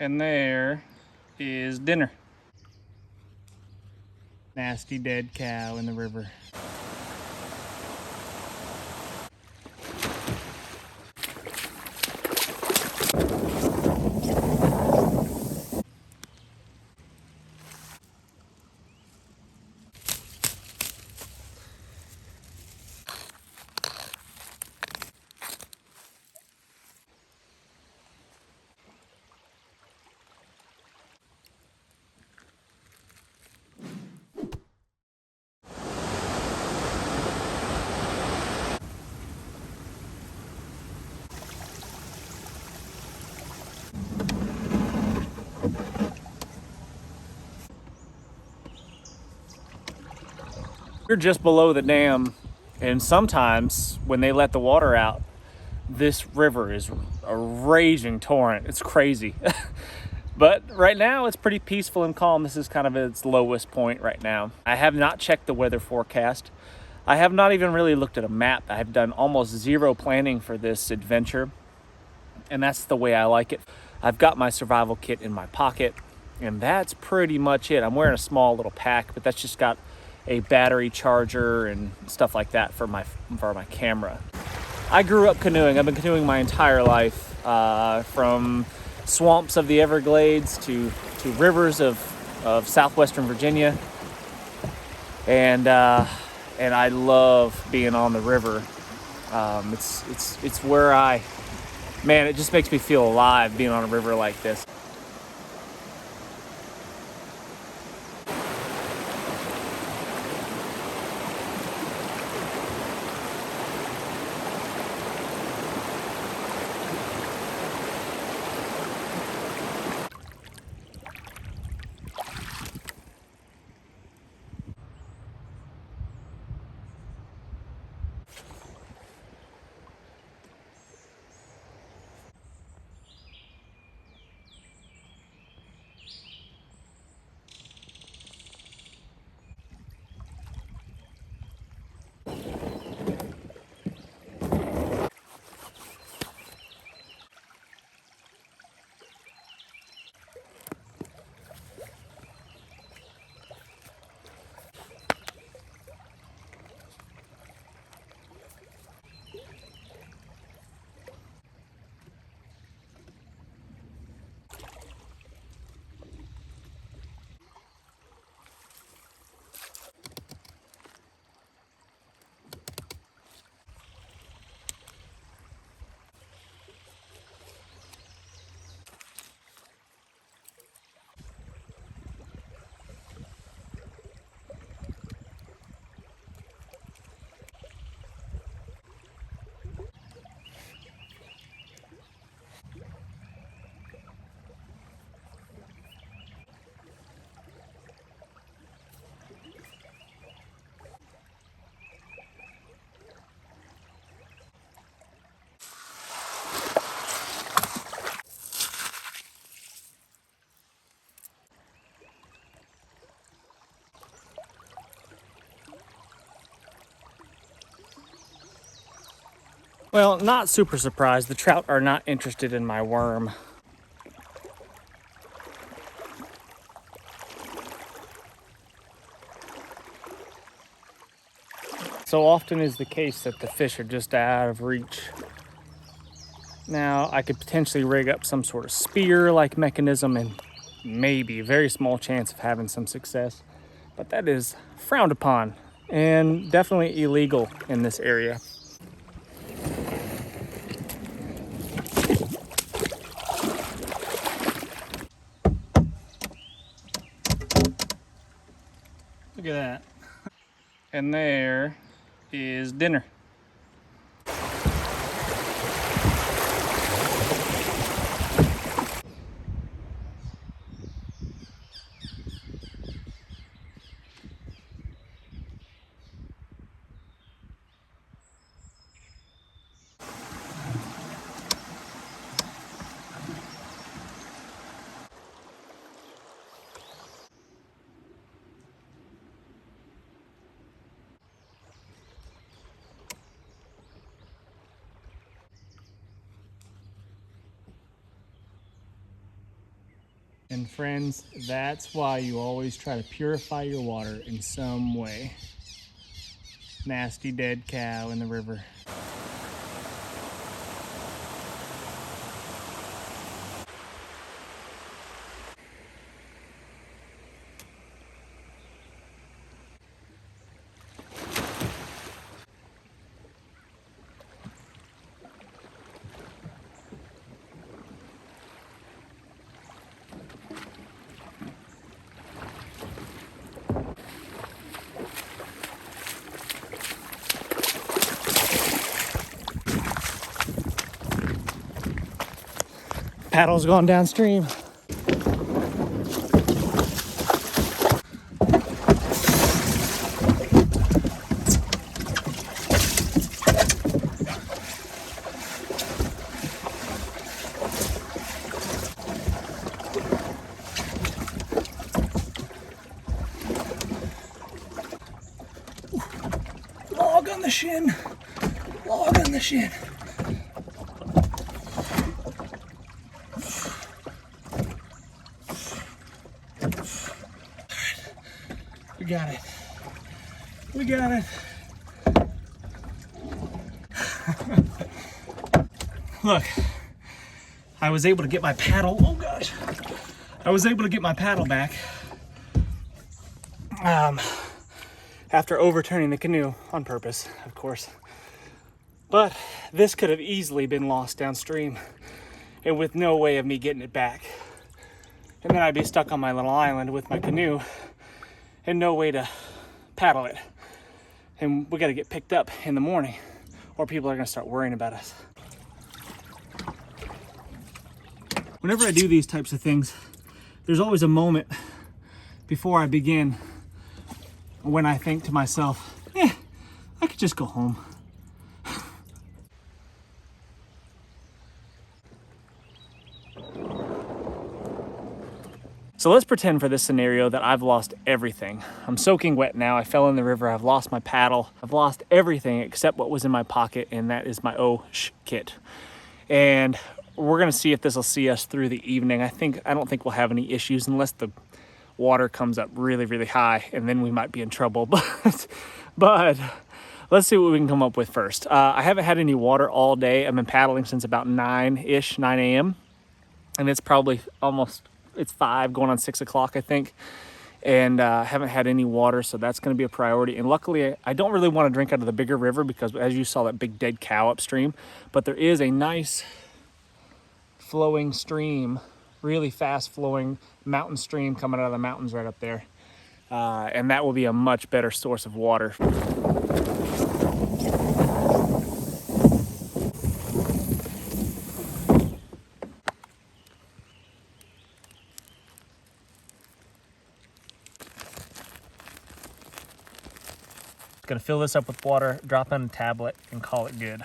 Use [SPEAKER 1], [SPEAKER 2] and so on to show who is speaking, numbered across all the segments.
[SPEAKER 1] And there is dinner. Nasty dead cow in the river. We're just below the dam, and sometimes when they let the water out, this river is a raging torrent. It's crazy. But right now it's pretty peaceful and calm. This is kind of its lowest point right now. I have not checked the weather forecast. I have not even really looked at a map. I have done almost zero planning for this adventure, and that's the way I like it. I've got my survival kit in my pocket, and that's pretty much it. I'm wearing a small little pack, but that's just got a battery charger and stuff like that for my camera. I grew up canoeing. I've been canoeing my entire life, from swamps of the Everglades to rivers of southwestern Virginia, and I love being on the river. It's where man, it just makes me feel alive being on a river like this. Well, not super surprised. The trout are not interested in my worm. So often is the case that the fish are just out of reach. Now, I could potentially rig up some sort of spear-like mechanism and maybe a very small chance of having some success, but that is frowned upon and definitely illegal in this area. Look at that. And there is dinner. And friends, that's why you always try to purify your water in some way. Nasty dead cow in the river. Paddle's going downstream. Log on the shin. Log on the shin. We got it. We got it. Look, I was able to get my paddle. Oh gosh. I was able to get my paddle back after overturning the canoe on purpose, of course. But this could have easily been lost downstream and with no way of me getting it back. And then I'd be stuck on my little island with my canoe and no way to paddle it. And we got to get picked up in the morning or people are going to start worrying about us. Whenever I do these types of things, there's always a moment before I begin when I think to myself, I could just go home. So let's pretend for this scenario that I've lost everything. I'm soaking wet now. I fell in the river. I've lost my paddle. I've lost everything except what was in my pocket, and that is my kit. And we're gonna see if this will see us through the evening. I don't think we'll have any issues unless the water comes up really, really high, and then we might be in trouble. But let's see what we can come up with first. I haven't had any water all day. I've been paddling since about 9 a.m. And it's probably it's 5 going on 6 o'clock, I think. And haven't had any water, so that's gonna be a priority. And luckily, I don't really wanna drink out of the bigger river because as you saw that big dead cow upstream, but there is a nice flowing stream, really fast flowing mountain stream coming out of the mountains right up there. And that will be a much better source of water. Gonna fill this up with water, drop in a tablet, and call it good.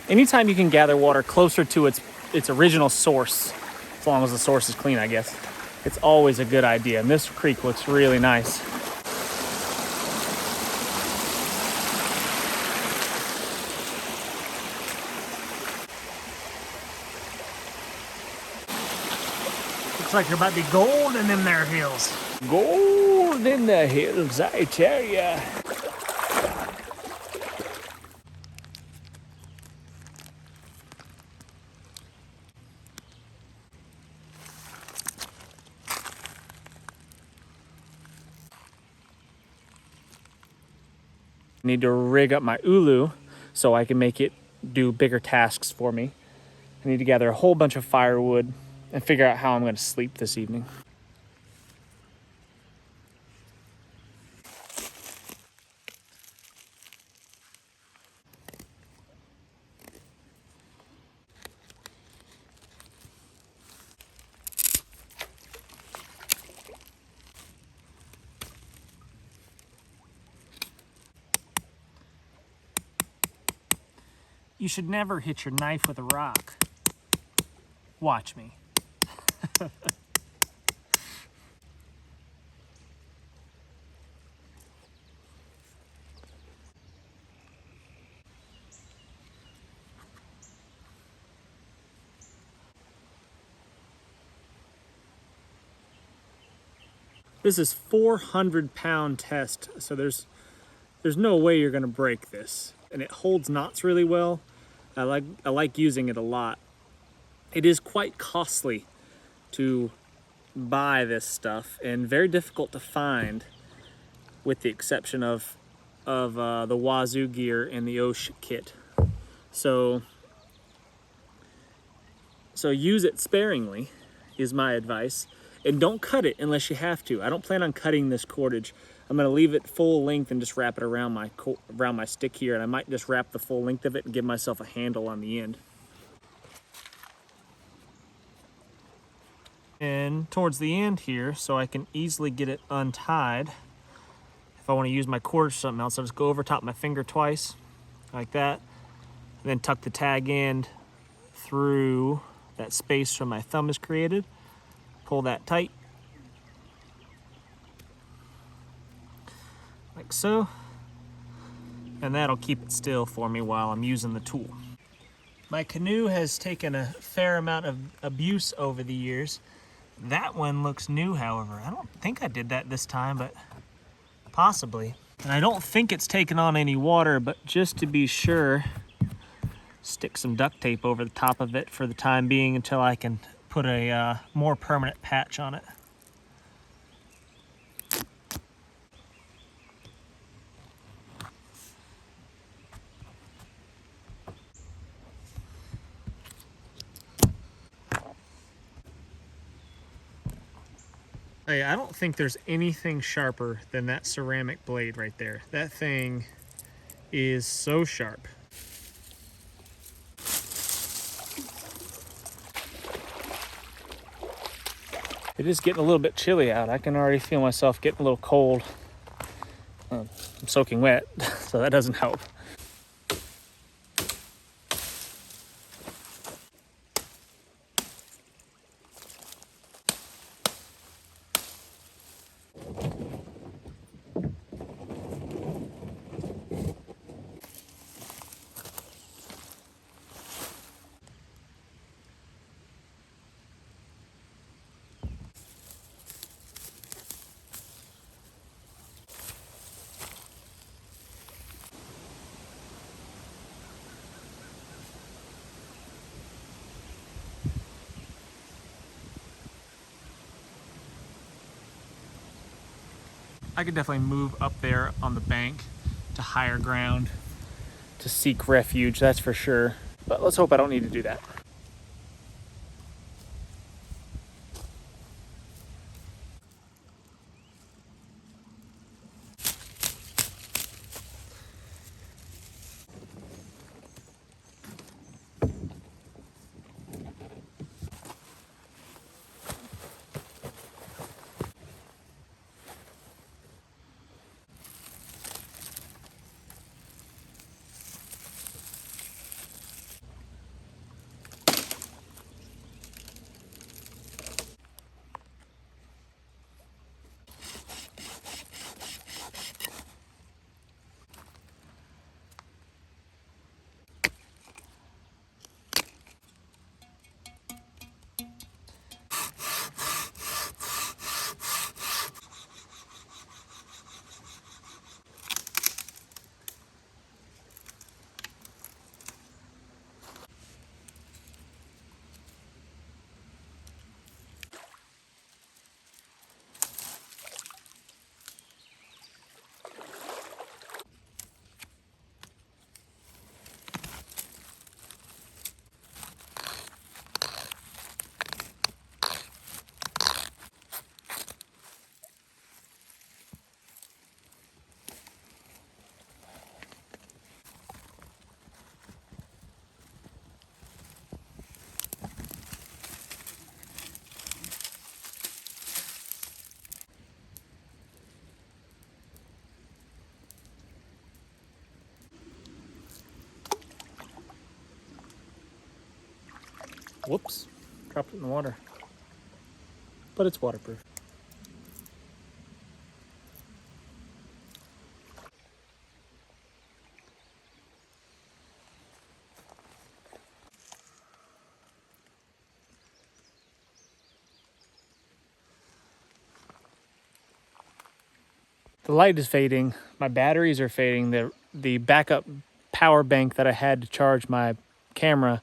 [SPEAKER 1] Anytime you can gather water closer to its original source, as long as the source is clean, I guess, it's always a good idea. And this creek looks really nice. Looks like there might be gold in them there hills. Gold in the hills, I tell ya. Need to rig up my ulu so I can make it do bigger tasks for me. I need to gather a whole bunch of firewood and figure out how I'm going to sleep this evening. You should never hit your knife with a rock. Watch me. This is 400-pound test, so there's no way you're gonna break this. And it holds knots really well. I like using it a lot. It is quite costly to buy this stuff and very difficult to find, with the exception of the Wazoo gear and the Osh kit. So use it sparingly is my advice, and don't cut it unless you have to. I don't plan on cutting this cordage. I'm gonna leave it full length and just wrap it around my stick here, and I might just wrap the full length of it and give myself a handle on the end. And towards the end here, so I can easily get it untied, if I want to use my cord or something else, I'll just go over top my finger twice, like that, and then tuck the tag end through that space where my thumb is created, pull that tight, like so, and that'll keep it still for me while I'm using the tool. My canoe has taken a fair amount of abuse over the years. That one looks new, however. I don't think I did that this time, but possibly. And I don't think it's taken on any water, but just to be sure, stick some duct tape over the top of it for the time being until I can put a more permanent patch on it. Hey, I don't think there's anything sharper than that ceramic blade right there. That thing is so sharp. It is getting a little bit chilly out. I can already feel myself getting a little cold. I'm soaking wet, so that doesn't help. I could definitely move up there on the bank to higher ground to seek refuge, that's for sure. But let's hope I don't need to do that. Whoops, dropped it in the water. But it's waterproof. The light is fading. My batteries are fading. The backup power bank that I had to charge my camera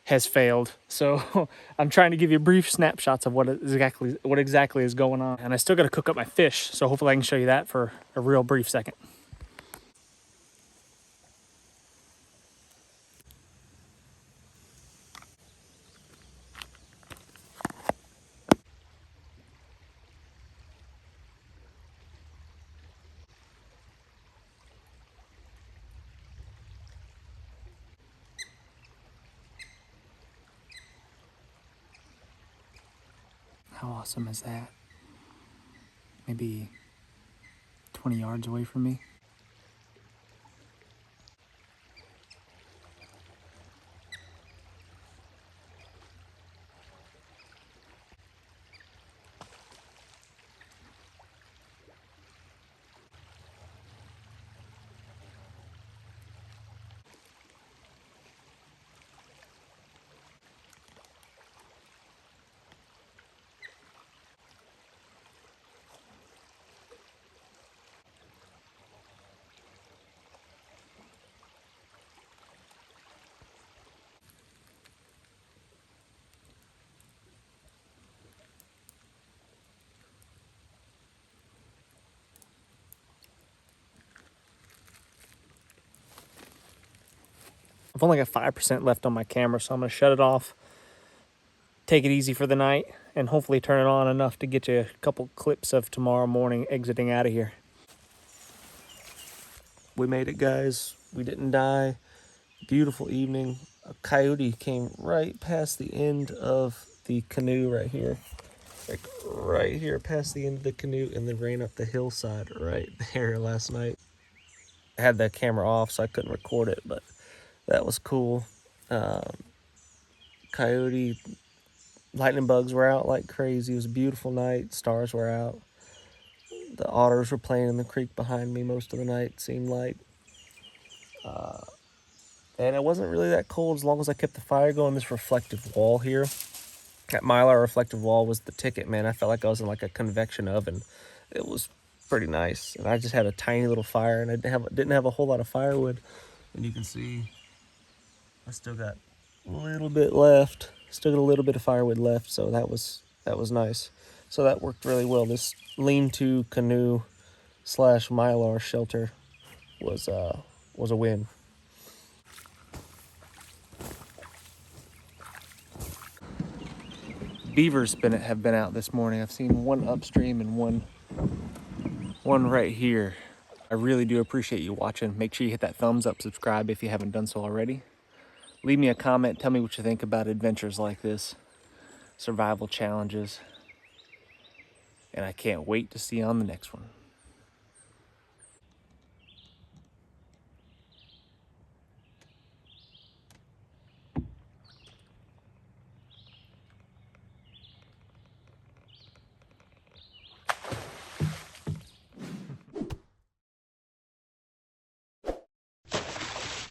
[SPEAKER 1] has failed. So I'm trying to give you brief snapshots of what exactly is going on. And I still got to cook up my fish. So hopefully I can show you that for a real brief second. How awesome is that? Maybe 20 yards away from me. I've only got 5% left on my camera, so I'm going to shut it off, take it easy for the night, and hopefully turn it on enough to get you a couple clips of tomorrow morning exiting out of here. We made it, guys. We didn't die. Beautiful evening. A coyote came right past the end of the canoe right here. Like right here past the end of the canoe, and then ran up the hillside right there last night. I had the camera off, so I couldn't record it, but that was cool. Coyote, lightning bugs were out like crazy. It was a beautiful night. Stars were out. The otters were playing in the creek behind me most of the night, it seemed like. And it wasn't really that cold as long as I kept the fire going. This reflective wall here, that mylar reflective wall was the ticket, man. I felt like I was in like a convection oven. It was pretty nice. And I just had a tiny little fire, and I didn't have a whole lot of firewood. And you can see I still got a little bit left. Still got a little bit of firewood left, so that was nice. So that worked really well. This lean-to canoe / mylar shelter was a win. Beavers have been out this morning. I've seen one upstream and one right here. I really do appreciate you watching. Make sure you hit that thumbs up, subscribe if you haven't done so already. Leave me a comment, tell me what you think about adventures like this, survival challenges, and I can't wait to see you on the next one.